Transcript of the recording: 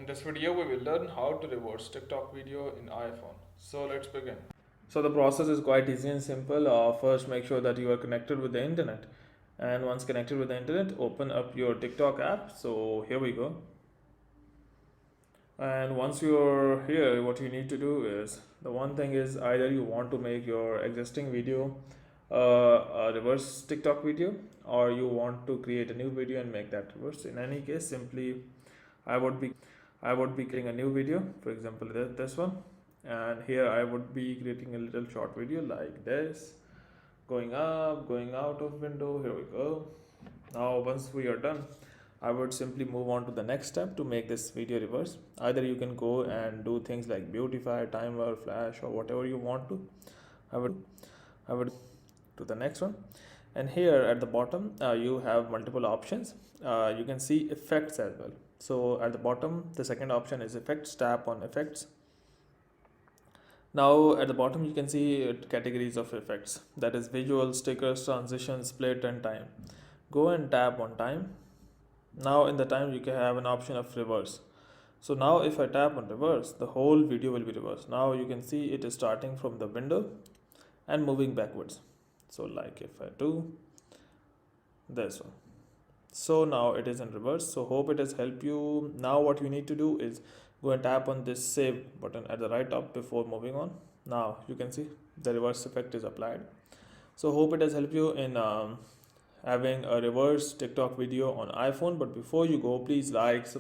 In this video, we will learn how to reverse TikTok video in iPhone. So let's begin. So the process is quite easy and simple. First, make sure that you are connected with the internet. And once connected with the internet, open up your TikTok app. So here we go. And once you're here, what you need to do is, the one thing is, either you want to make your existing video a reverse TikTok video, or you want to create a new video and make that reverse. In any case, simply I would be creating a new video, for example this one, and here I would be creating a little short video like this, going up, going out of window. Here we go. Now once we are done, I would simply move on to the next step to make this video reverse. Either you can go and do things like beautify, timer, flash, or whatever you want to. I would to the next one, and here at the bottom you have multiple options. You can see effects as well. So at the bottom, the second option is effects. Tap on effects. Now at the bottom you can see categories of effects, that is visual, stickers, transition, split, and time. Go and tap on time. Now in the time you can have an option of reverse. So now if I tap on reverse, the whole video will be reversed. Now you can see it is starting from the window and moving backwards. So like if I do this one, so now it is in reverse. So hope it has helped you. Now what you need to do is go and tap on this save button at the right top before moving on. Now you can see the reverse effect is applied. So hope it has helped you in having a reverse TikTok video on iPhone. But before you go, please like, subscribe